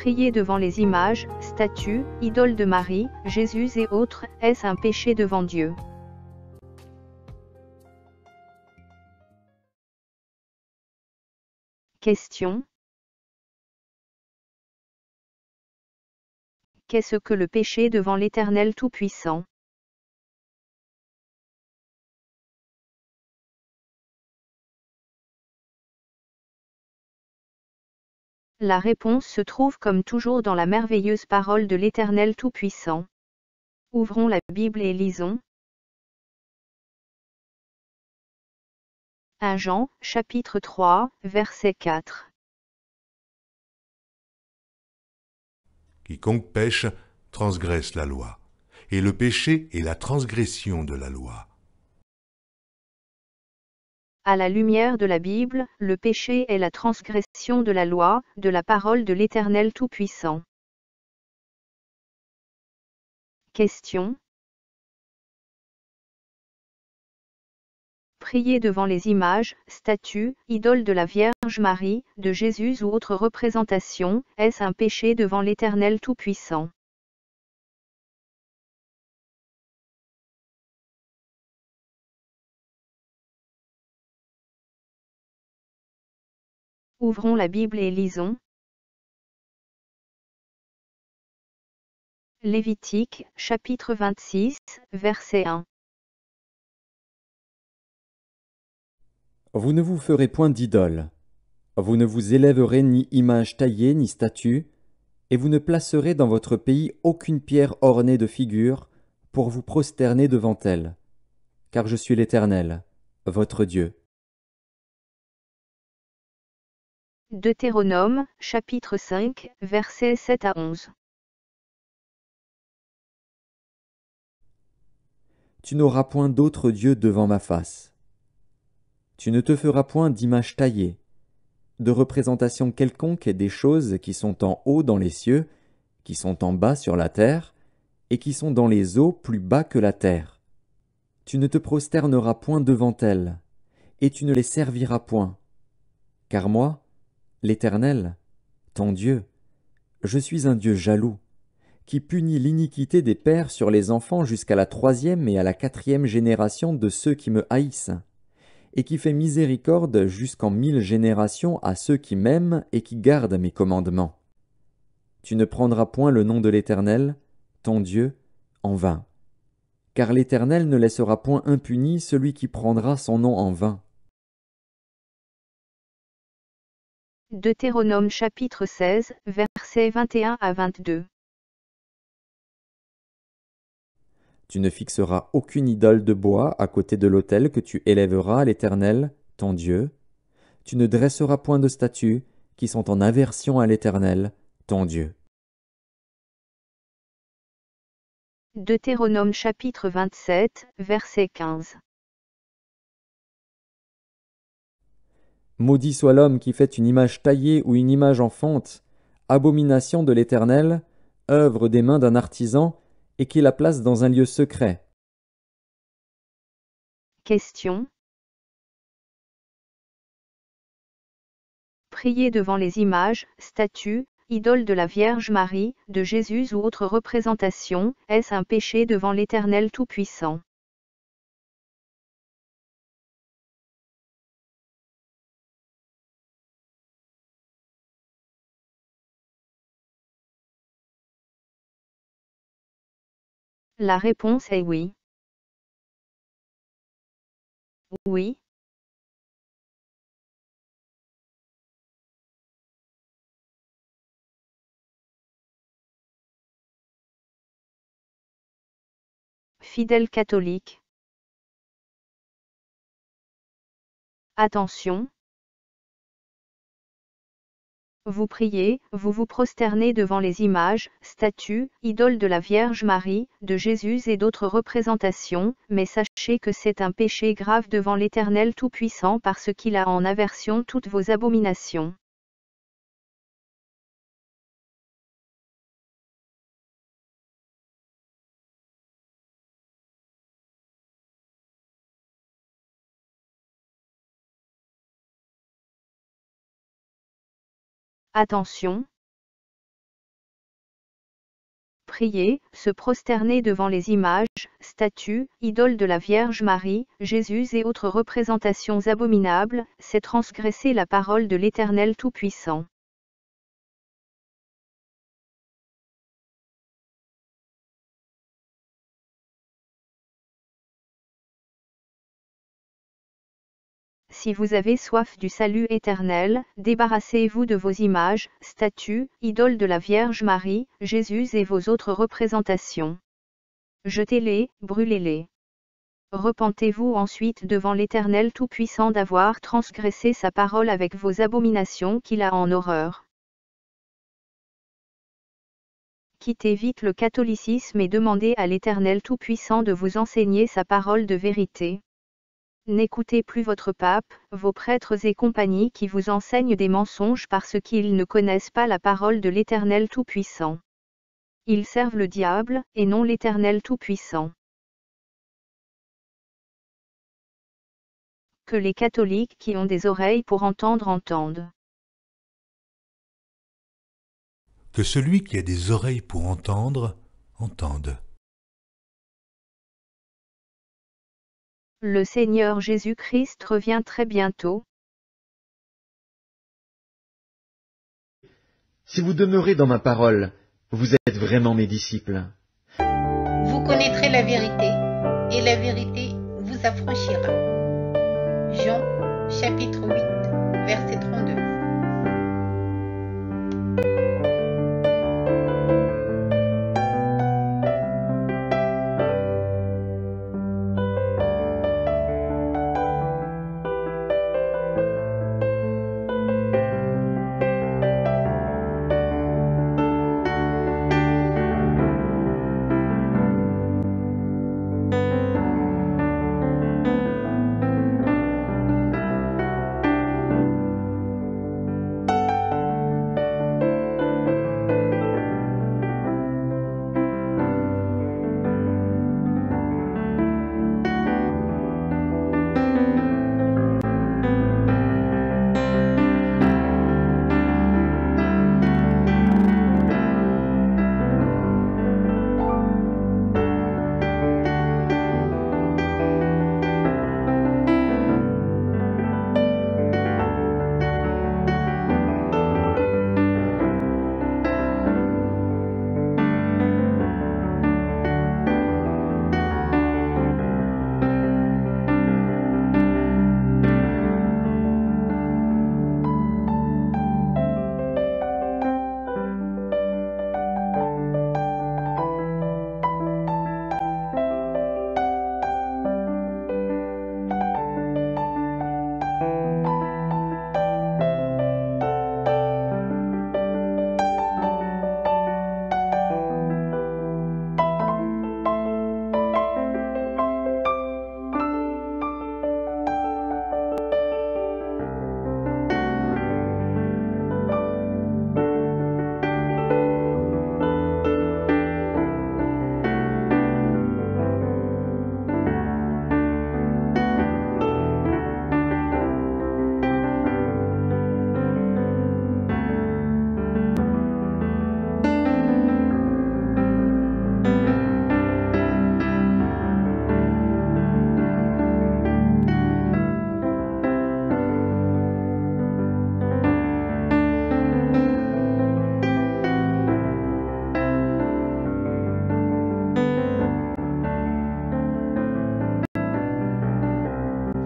Prier devant les images, statues, idoles de Marie, Jésus et autres, est-ce un péché devant Dieu? Question. Qu'est-ce que le péché devant l'Éternel Tout-Puissant? La réponse se trouve comme toujours dans la merveilleuse parole de l'Éternel Tout-Puissant. Ouvrons la Bible et lisons. 1 Jean, chapitre 3, verset 4. Quiconque pêche transgresse la loi, et le péché est la transgression de la loi. À la lumière de la Bible, le péché est la transgression de la loi, de la parole de l'Éternel Tout-Puissant. Question. Prier devant les images, statues, idoles de la Vierge Marie, de Jésus ou autres représentations, est-ce un péché devant l'Éternel Tout-Puissant? Ouvrons la Bible et lisons. Lévitique, chapitre 26, verset 1. Vous ne vous ferez point d'idole. Vous ne vous élèverez ni image taillée ni statue, et vous ne placerez dans votre pays aucune pierre ornée de figures pour vous prosterner devant elle, car je suis l'Éternel, votre Dieu. Deutéronome, chapitre 5, versets 7 à 11. Tu n'auras point d'autre Dieu devant ma face. Tu ne te feras point d'image taillée, de représentation quelconque des choses qui sont en haut dans les cieux, qui sont en bas sur la terre, et qui sont dans les eaux plus bas que la terre. Tu ne te prosterneras point devant elles, et tu ne les serviras point. Car moi, l'Éternel, ton Dieu, je suis un Dieu jaloux, qui punit l'iniquité des pères sur les enfants jusqu'à la 3e et à la 4e génération de ceux qui me haïssent, et qui fait miséricorde jusqu'en 1000 générations à ceux qui m'aiment et qui gardent mes commandements. Tu ne prendras point le nom de l'Éternel, ton Dieu, en vain, car l'Éternel ne laissera point impuni celui qui prendra son nom en vain. Deutéronome chapitre 16, versets 21 à 22. Tu ne fixeras aucune idole de bois à côté de l'autel que tu élèveras à l'Éternel, ton Dieu. Tu ne dresseras point de statues qui sont en aversion à l'Éternel, ton Dieu. Deutéronome chapitre 27, verset 15. Maudit soit l'homme qui fait une image taillée ou une image en fonte, abomination de l'Éternel, œuvre des mains d'un artisan, et qui la place dans un lieu secret. Question. Prier devant les images, statues, idoles de la Vierge Marie, de Jésus ou autres représentations, est-ce un péché devant l'Éternel Tout-Puissant? La réponse est oui. Oui. Fidèle catholique. Attention. Vous priez, vous vous prosternez devant les images, statues, idoles de la Vierge Marie, de Jésus et d'autres représentations, mais sachez que c'est un péché grave devant l'Éternel Tout-Puissant parce qu'il a en aversion toutes vos abominations. Attention. prier, se prosterner devant les images, statues, idoles de la Vierge Marie, Jésus et autres représentations abominables, c'est transgresser la parole de l'Éternel Tout-Puissant. Si vous avez soif du salut éternel, débarrassez-vous de vos images, statues, idoles de la Vierge Marie, Jésus et vos autres représentations. Jetez-les, brûlez-les. Repentez-vous ensuite devant l'Éternel Tout-Puissant d'avoir transgressé sa parole avec vos abominations qu'il a en horreur. Quittez vite le catholicisme et demandez à l'Éternel Tout-Puissant de vous enseigner sa parole de vérité. N'écoutez plus votre pape, vos prêtres et compagnie qui vous enseignent des mensonges parce qu'ils ne connaissent pas la parole de l'Éternel Tout-Puissant. Ils servent le diable, et non l'Éternel Tout-Puissant. Que les catholiques qui ont des oreilles pour entendre entendent. Que celui qui a des oreilles pour entendre, entende. Le Seigneur Jésus-Christ revient très bientôt. Si vous demeurez dans ma parole, vous êtes vraiment mes disciples. Vous connaîtrez la vérité, et la vérité vous affranchira. Jean, chapitre 8, verset 32.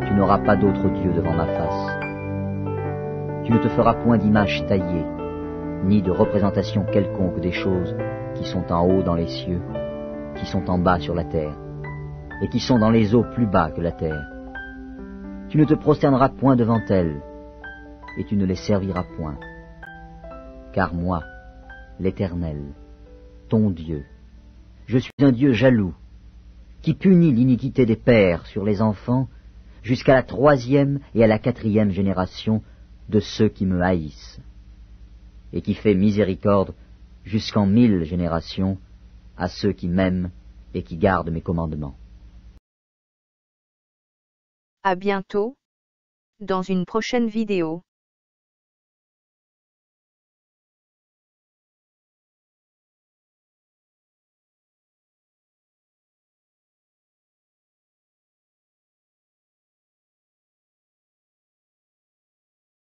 Tu n'auras pas d'autre Dieu devant ma face. Tu ne te feras point d'image taillée, ni de représentation quelconque des choses qui sont en haut dans les cieux, qui sont en bas sur la terre, et qui sont dans les eaux plus bas que la terre. Tu ne te prosterneras point devant elles, et tu ne les serviras point. Car moi, l'Éternel, ton Dieu, je suis un Dieu jaloux, qui punit l'iniquité des pères sur les enfants, jusqu'à la 3e et à la 4e génération de ceux qui me haïssent, et qui fait miséricorde jusqu'en 1000 générations à ceux qui m'aiment et qui gardent mes commandements. À bientôt, dans une prochaine vidéo.